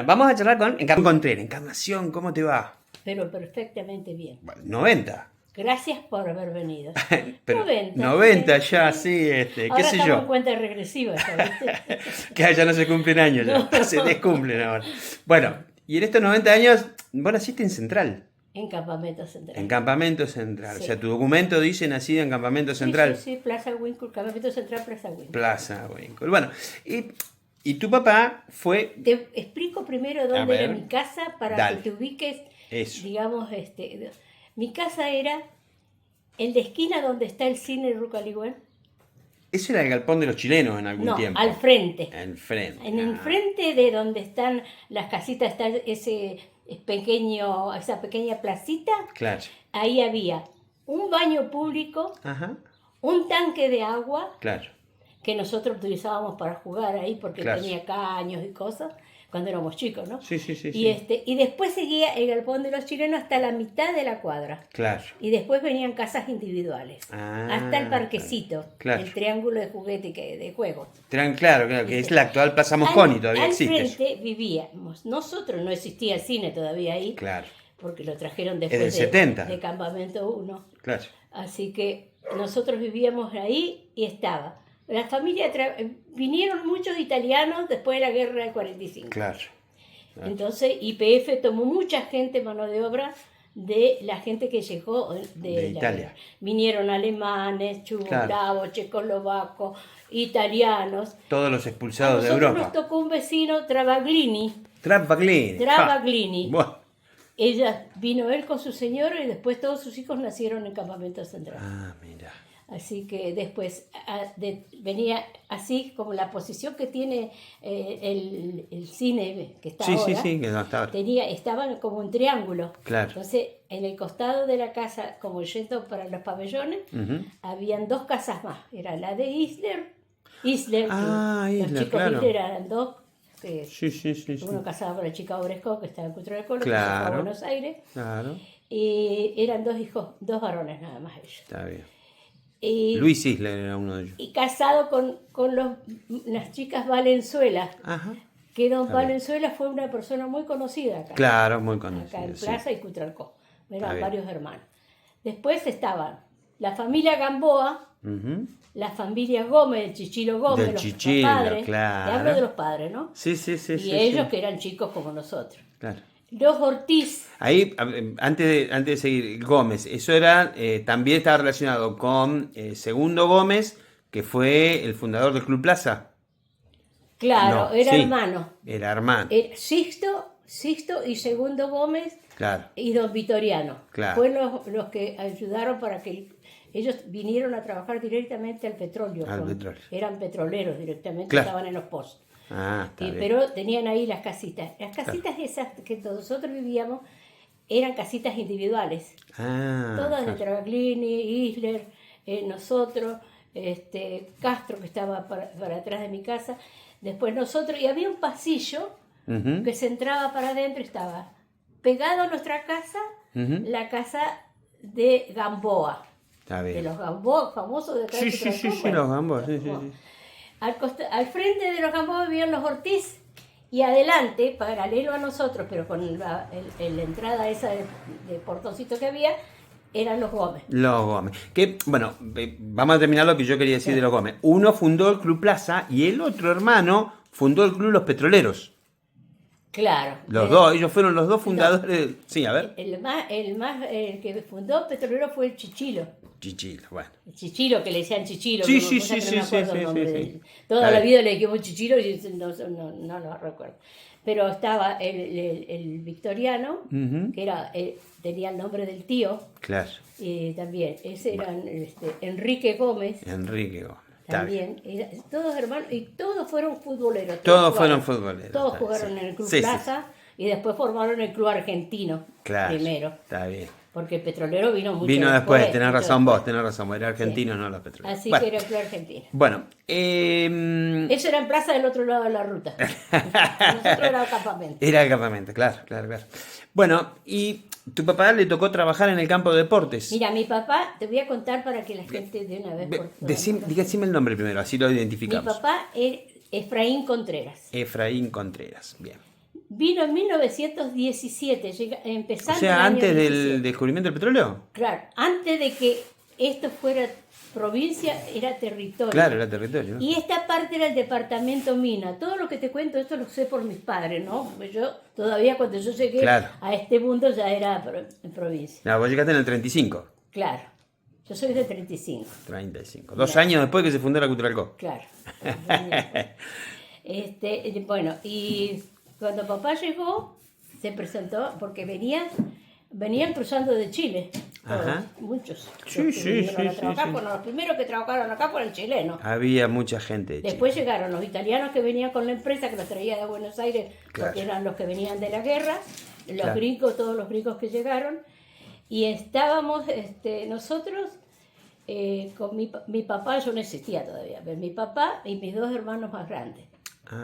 Vamos a charlar con Contreras. Encarnación, ¿cómo te va? Pero perfectamente bien. Bueno, 90. Gracias por haber venido. Pero 90. 90 ya, sí, qué Ahora sé estamos en yo. cuenta regresiva, ¿viste? Que ya no se cumplen años, ya. No. Se descumplen ahora. Bueno, y en estos 90 años, vos naciste en Central. En Campamento Central. En Campamento Central. Sí. O sea, tu documento dice nacido en Campamento Central. Sí, Plaza Winkle, Campamento Central, Plaza Winkle. Plaza Winkle. Bueno, y tu papá fue... Te explico primero dónde ver. era mi casa para Dale. que te ubiques. Eso. Digamos, mi casa era en la esquina donde está el cine Rucaligüen. Eso era el galpón de los chilenos en algún No, tiempo. al frente. Al frente. En el frente de donde están las casitas, está esa pequeña placita. Claro. Ahí había un baño público, Ajá. un tanque de agua Claro. que nosotros utilizábamos para jugar ahí porque Claro. tenía caños y cosas cuando éramos chicos, ¿no? Sí. Y después seguía el galpón de los chilenos hasta la mitad de la cuadra. Claro. Y después venían casas individuales. Ah, hasta el parquecito, claro. el triángulo de juguete de juegos. Claro, que es la actual Plaza Mosconi, todavía al existe eso. frente vivíamos. Nosotros no existía el cine todavía ahí, Claro, porque lo trajeron del después 70. de Campamento 1. claro. Así que nosotros vivíamos ahí y estaba. La familia, vinieron muchos italianos después de la guerra del 45. Claro. Entonces IPF tomó mucha gente, mano de obra, de la gente que llegó De la Italia. guerra. Vinieron alemanes, chugoslavos, checoslovacos, italianos. Todos los A expulsados de nosotros Europa. nos tocó un vecino, Travaglini. Travaglini. Travaglini. Bueno. Ella vino él con su señora y después todos sus hijos nacieron en Campamento Central. Ah, mira. Así que después venía así como la posición que tiene el cine que está ahora. Sí, que no estaba. Estaban como un triángulo. Claro. Entonces, en el costado de la casa, como yendo para los pabellones, habían dos casas más. Era la de Isler. Ah, los Isler, chicos claro. Isler eran dos. Sí. Uno casado con la chica Obresco, que estaba en Cultura del Colo, que Claro. se fue a Buenos Aires. Claro. Y eran dos hijos, dos varones nada más ellos. Está bien. Y, Luis Isler era uno de ellos. y casado con las chicas Valenzuela, Ajá. que don Está bien. Valenzuela fue una persona muy conocida acá. Claro, muy Acá en conocido. Sí. Plaza y Cutralcó. Está Eran bien. varios hermanos. Después estaban la familia Gamboa, Ujú. la familia Gómez, el Chichilo Gómez, Del los Chichilo, padres. claro. Te hablo de los padres, ¿no? Sí. Y ellos que eran chicos como nosotros. Claro. Los Ortiz, Ahí, antes de seguir, Gómez, eso era, también estaba relacionado con Segundo Gómez, que fue el fundador del Club Plaza. claro, No, era sí. hermano. Era hermano. Sixto y Segundo Gómez Claro. y don Vitoriano. Claro. Fueron los que ayudaron para que ellos vinieron a trabajar directamente al petróleo. Al petróleo. Eran petroleros directamente, Claro. estaban en los pozos. Ah, está bien. Pero tenían ahí las casitas. Las casitas esas que nosotros vivíamos eran casitas individuales. Ah, Todas de claro. Travaglini, Isler, nosotros, Castro, que estaba para atrás de mi casa. Después nosotros, y había un pasillo Ujú, que se entraba para adentro, estaba pegado a nuestra casa, ujú. la casa de Gamboa, Está de bien. los Gamboa famosos de acá de Sí, Cutralcó, los Gambos, sí. Al frente de los Gamboa vivían los Ortiz y adelante, paralelo a nosotros, pero con la entrada esa de portoncito que había, eran los Gómez. Los Gómez. Que, bueno, vamos a terminar lo que yo quería decir de los Gómez. Uno fundó el Club Plaza y el otro hermano fundó el Club Los Petroleros. Claro. Los dos, ellos fueron los dos fundadores. Sí, a ver. El que fundó Petrolero fue el Chichilo. Chichilo, bueno. El Chichilo, que le decían Chichilo. Sí, que sí, cosa que sí, no me sí, acuerdo sí, el nombre sí, de sí. él. Toda Está la bien. vida le dijimos Chichilo y no lo recuerdo. Pero estaba el Victoriano, Ujú. que tenía el nombre del tío, Claro. y también. Ese era Enrique Gómez, Enrique Gómez. Está bien. también. Todos hermanos, y todos fueron futboleros. Todos jugaron. fueron futboleros. Todos Está bien, jugaron sí. en el Club Sí, sí, Plaza y después formaron el Club Argentino Claro. primero. Está bien. Porque el Petrolero vino mucho Vino después, tenés mucho razón después. vos, tenés razón. Era argentino, no los petroleros. Así Bueno, que era el Club Argentino. bueno, Eso era en plaza del otro lado de la ruta. Nosotros era campamento. era el campamento, claro. Bueno, y tu papá le tocó trabajar en el campo de deportes. Mira, mi papá, te voy a contar para que la gente de una vez por todas. Decime el nombre primero, así lo Mi identificamos. papá es Efraín Contreras. Efraín Contreras, bien. Vino en 1917, empezando O sea, el año antes 17. del descubrimiento del petróleo. Claro, antes de que esto fuera provincia, era territorio. Claro, era territorio. Y esta parte era el departamento Mina. Todo lo que te cuento, esto lo sé por mis padres, ¿no? Porque yo todavía cuando yo llegué Claro. a este mundo ya era provincia. No, vos llegaste en el 35. Claro, yo soy de 35. 35. 2 años después que se fundó la Culturalcó. Claro. Bueno, y cuando papá llegó, se presentó, porque venían cruzando de Chile. Ajá. Muchos. Sí, Los que sí, vinieron a sí, trabajar, sí. bueno, los primeros que trabajaron acá fueron chilenos. Había mucha gente de Chile. Después llegaron los italianos que venían con la empresa que los traía de Buenos Aires, Claro. porque eran los que venían de la guerra, los Claro. gringos, todos los gringos que llegaron, y estábamos nosotros con mi papá, yo no existía todavía, pero mi papá y mis 2 hermanos más grandes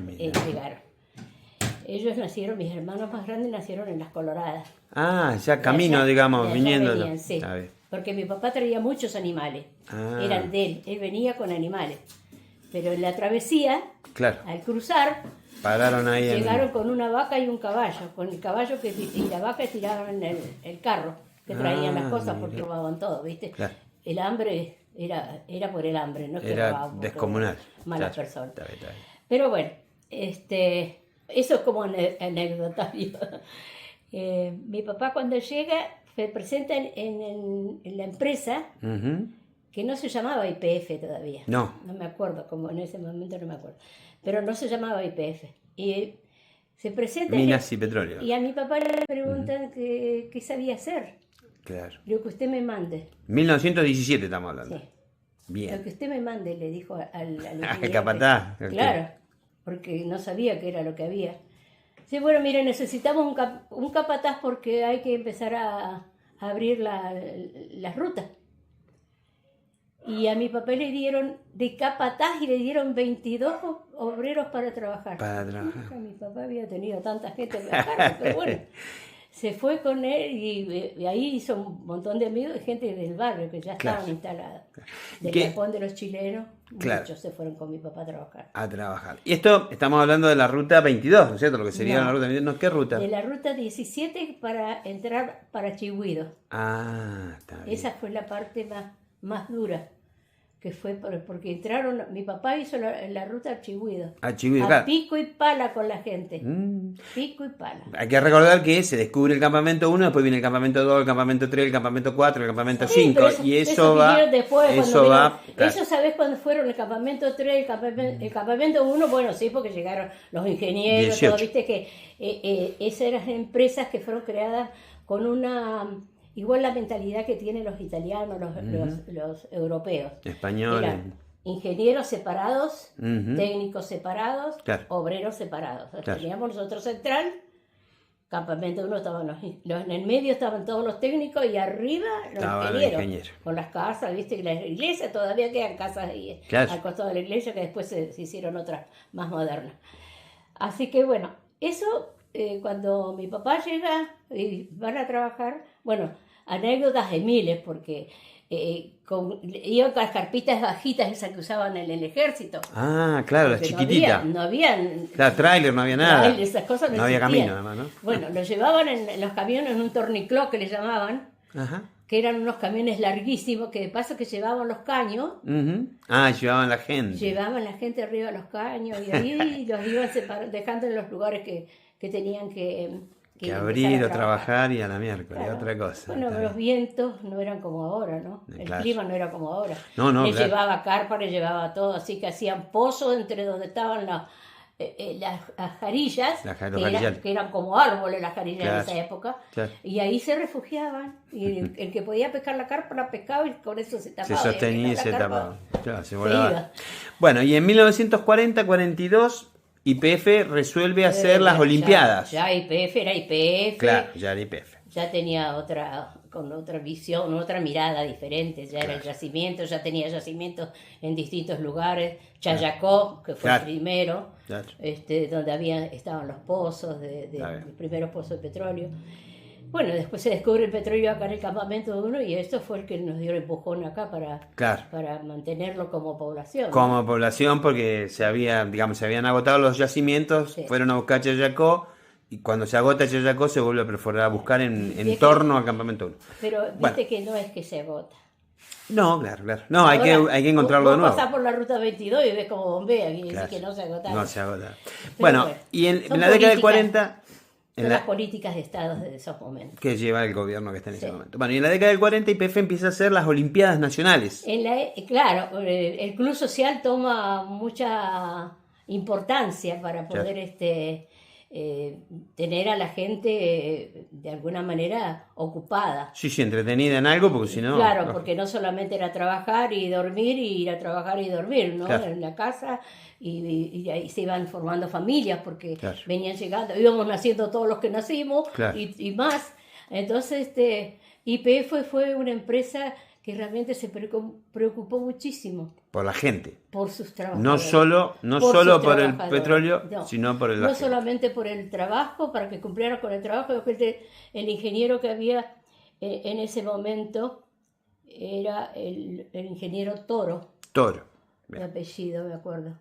Mira. llegaron. Ellos nacieron, mis hermanos más grandes nacieron en Las Coloradas. Ya camino, De digamos, allá viniendo. venían, sí. Está bien. Porque mi papá traía muchos animales, Ah. eran de él venía con animales. Pero en la travesía, Claro. al cruzar, Pararon ahí llegaron con una vaca y un caballo, con el caballo y la vaca tiraron en el carro, que traían las cosas porque mira. robaban todo, ¿viste? Claro. El hambre era por el hambre, no es que Era robaban porque descomunal. malas Claro. personas. Está bien, está bien. Pero bueno, eso es como anecdotario. Mi papá cuando llega se presenta en la empresa Ujú. que no se llamaba YPF todavía. No. No me acuerdo, como en ese momento no me acuerdo. Pero no se llamaba YPF. Y se presenta Minas y petróleo. y a mi papá le preguntan qué sabía hacer. Claro. Lo que usted me mande. 1917 estamos hablando. Sí. Lo Bien. que usted me mande, le dijo al ingeniero. Capataz. Claro, porque no sabía qué era lo que había. Sí, bueno, mire, necesitamos un capataz porque hay que empezar a abrir las rutas. Y a mi papá le dieron de capataz y le dieron 22 obreros para trabajar. Para trabajar. Nunca mi papá había tenido tanta gente a cargo, pero bueno. Se fue con él y ahí hizo un montón de amigos de gente del barrio que ya estaban Claro. instaladas. Del ¿Qué? Japón de los chilenos, Claro. muchos se fueron con mi papá a trabajar. A trabajar. Y esto, estamos hablando de la ruta 22, ¿no es cierto? Lo que sería No. la ruta 22. No, ¿qué ruta? De la ruta 17 para entrar para Chihuido. Está bien. Esa fue la parte más dura, que fue porque entraron, mi papá hizo la ruta a Chihuido. A Chihuahua, A claro. pico y pala con la gente. Mm. Pico y pala. Hay que recordar que se descubre el campamento 1, después viene el campamento 2, el campamento 3, el campamento 4, el campamento 5, pero y esos eso va. vinieron después, Eso cuando va. vinieron. Claro. Eso sabés cuándo fueron el campamento 3, el campamento 1, bueno, sí, porque llegaron los ingenieros, 18. todo, viste que esas eran empresas que fueron creadas con igual la mentalidad que tienen los italianos, los europeos. Españoles. Eran ingenieros separados, Ujú. técnicos separados, Claro. obreros separados. Claro. Teníamos nosotros central, campamento 1 estaban en el medio estaban todos los técnicos y arriba los Estaban los ingenieros, ingenieros. con las casas, viste, y la iglesia todavía quedan casas ahí, Claro. al costado de la iglesia, que después se hicieron otras más modernas. Así que bueno, eso cuando mi papá llega y van a trabajar, bueno, anécdotas de miles, porque iban con las carpitas bajitas esas que usaban en el ejército. Claro, las Porque chiquititas. No habían Claro, tráiler, no había nada. esas cosas No había existían. camino, además, ¿no? Bueno, los llevaban en los camiones en un tornicló que le llamaban, Ajá. que eran unos camiones larguísimos, que de paso que llevaban los caños, Ujú. Llevaban la gente. llevaban la gente arriba de los caños y ahí los iban dejando en los lugares que tenían que Que empezar abrir a o trabajar y a la miércoles, Claro. otra cosa. Bueno, Está los bien. vientos no eran como ahora, ¿no? El Claro. clima no era como ahora. No, Le claro. llevaba carpa, le llevaba todo, así que hacían pozos entre donde estaban las jarillas, Los que jarillales. que eran como árboles las jarillas Claro. en esa época, Claro. y ahí se refugiaban, y el que podía pescar la carpa la pescaba y con eso se tapaba. Se y sostenía y la se carpa tapaba. Claro, se se volaba. iba. Bueno, y en 1940-42, YPF resuelve hacer las Olimpiadas. Ya YPF era YPF. Claro, ya era YPF. Ya tenía con otra visión, otra mirada diferente, ya era el Claro. yacimiento, ya tenía yacimientos en distintos lugares, Chayacó, que fue Claro. el primero, Claro. donde estaban los pozos, Está bien. los primeros pozos de petróleo. Bueno, después se descubre el petróleo acá en el campamento 1 y esto fue el que nos dio el empujón acá Claro. para mantenerlo como población. Como población, porque se habían agotado los yacimientos, Sí. fueron a buscar Chayacó, Y cuando se agota Chayacó se vuelve a perforar, a buscar en que, torno a Campamento 1. pero viste Bueno, que no es que se agota. no, claro, claro. No, hay Ahora, que encontrarlo de vos nuevo. pasás por la ruta 22 y ves como bombea y Claro, decís que no se agota. no se agota. Pero Bueno, y en son la década del políticas, 40, son en las la, políticas de Estados de esos momentos. que lleva el gobierno que está en ese Sí. momento. Bueno, y en la década del 40 YPF empieza a hacer las Olimpiadas Nacionales. Claro, el Club Social toma mucha importancia para Claro. poder tener a la gente de alguna manera ocupada. Sí, sí, entretenida en algo, porque si no... Claro, no. porque no solamente era trabajar y dormir y ir a trabajar y dormir, ¿no? Claro. En la casa y ahí se iban formando familias porque Claro. venían llegando, íbamos naciendo todos los que nacimos Claro. y más. Entonces, YPF fue una empresa que realmente se preocupó muchísimo Por la gente. por sus No trabajadores. solo sus por el trabajadores. petróleo, No, sino por el no la gente. solamente por el trabajo, para que cumplieran con el trabajo. El ingeniero que había en ese momento era el ingeniero Toro, Toro. de apellido, me acuerdo.